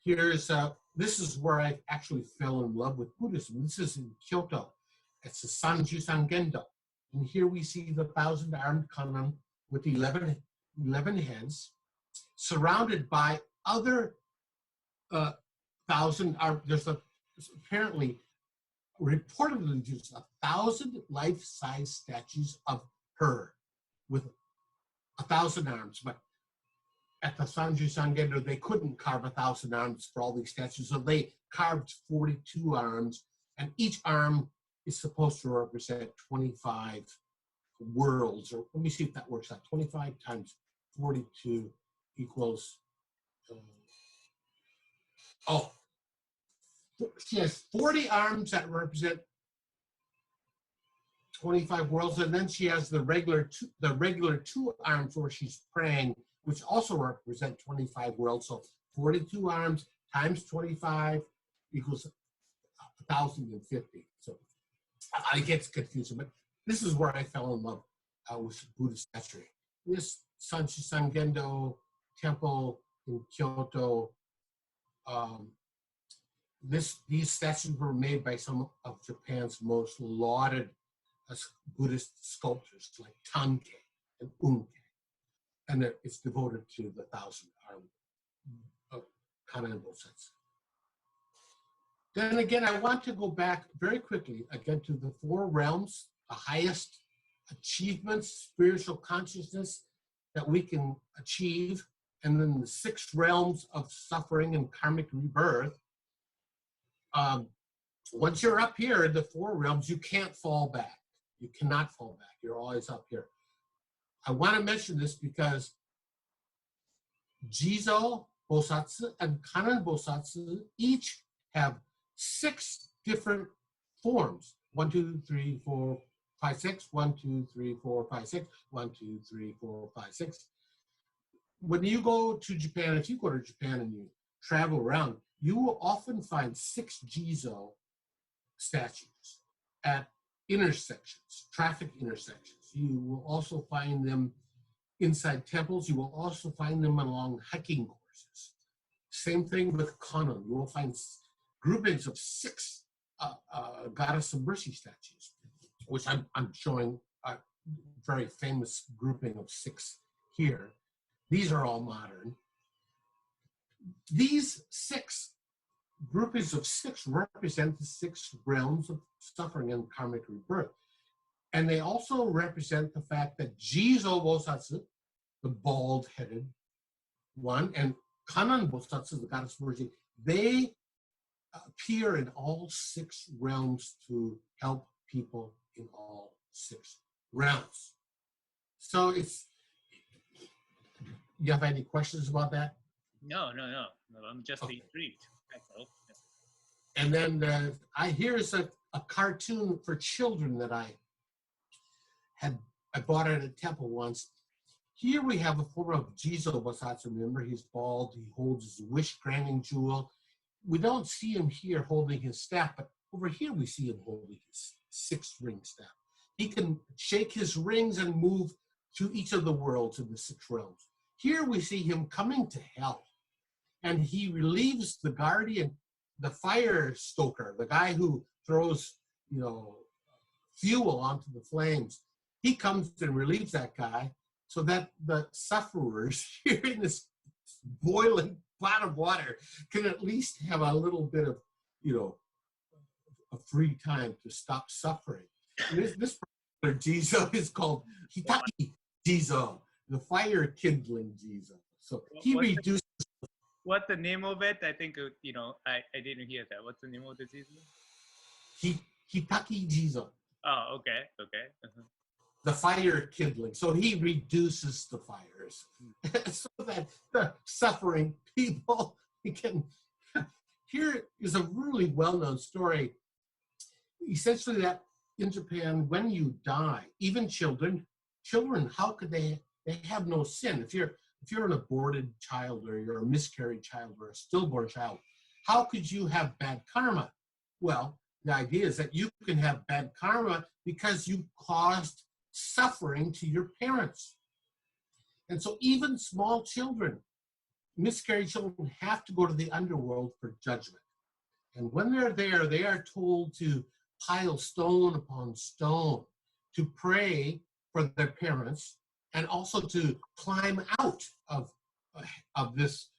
This is where I actually fell in love with Buddhism. This is in Kyoto. It's the Sanjusan Gendo. And here we see the 1,000-armed Kannon with 11 heads, surrounded by other 1,000 armed. There's apparently, reportedly, just 1,000 life-size statues of her with 1,000 arms. But at the Sanjusan Gendo, they couldn't carve 1,000 arms for all these statues, so they carved 42 arms, and each arm is supposed to represent 25 worlds. Or let me see if that works out. 25 times 42 equals. She has 40 arms that represent 25 worlds, and then she has the regular two arms where she's praying, which also represent 25 worlds. So 42 arms times 25 equals 1,050. So I get confusing, but this is where I fell in love with Buddhist statuary. This Sanjusan Gendo temple in Kyoto, these statues were made by some of Japan's most lauded Buddhist sculptors like Tankei and Unke. And it's devoted to the 1,000-armed Kannon Bosatsu. Then again, I want to go back very quickly again to the 4 realms, the highest achievements, spiritual consciousness that we can achieve, and then the 6 realms of suffering and karmic rebirth. Once you're up here in the 4 realms, you can't fall back. You cannot fall back. You're always up here. I want to mention this because Jizo Bosatsu and Kannon Bosatsu each have 6 different forms. 1, 2, 3, 4, 5, 6. 1, 2, 3, 4, 5, 6. 1, 2, 3, 4, 5, 6. When you go to Japan, if you go to Japan and you travel around, you will often find 6 Jizo statues at intersections, traffic intersections. You will also find them inside temples. You will also find them along hiking courses. Same thing with Kannon. You will find groupings of 6 Goddess of Mercy statues, which I'm showing a very famous grouping of 6 here. These are all modern. These 6 groupings of 6 represent the 6 realms of suffering and karmic rebirth. And they also represent the fact that Jizo Bosatsu, the bald-headed one, and Kannon Bosatsu, the Goddess of Mercy, they appear in all 6 realms to help people in all 6 realms. So you have any questions about that? No. I'm just intrigued. And then here's a cartoon for children that I bought at a temple once. Here we have a form of Jizo Bosatsu. Remember, he's bald. He holds his wish-granting jewel. We don't see him here holding his staff, but over here we see him holding his 6-ring staff. He can shake his rings and move to each of the worlds in the 6 realms. Here we see him coming to hell, and he relieves the guardian, the fire stoker, the guy who throws, fuel onto the flames. He comes and relieves that guy so that the sufferers here in this boiling pot of water can at least have a little bit of, a free time to stop suffering. This particular Jizo is called Hitaki Jizo, the fire kindling Jizo. So he reduces. What's the name of it? I think, I didn't hear that. What's the name of the Jizo? Hitaki Jizo. Oh, okay. Uh-huh. The fire kindling. So he reduces the fires so that the suffering people can. Here is a really well-known story. Essentially, that in Japan, when you die, even children, how could they have no sin? If you're an aborted child, or you're a miscarried child, or a stillborn child, how could you have bad karma? Well, the idea is that you can have bad karma because you caused suffering to your parents. And so even small children, miscarried children have to go to the underworld for judgment. And when they're there, they are told to pile stone upon stone, to pray for their parents, and also to climb out of this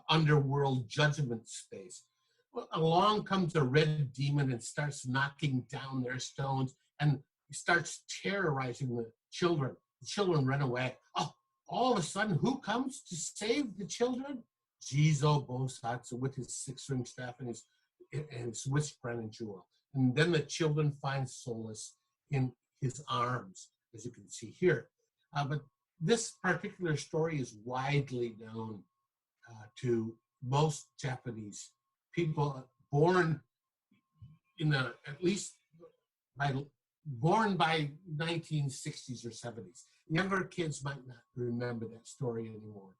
underworld judgment space. Well, along comes a red demon and starts knocking down their stones and starts terrorizing the children. The children run away. Oh, all of a sudden, who comes to save the children? Jizo Bosatsu with his 6-ring staff and his wish granting jewel. And then the children find solace in his arms, as you can see here. But this particular story is widely known to most Japanese people born in the, at least born by 1960s or 70s. Younger kids might not remember that story anymore.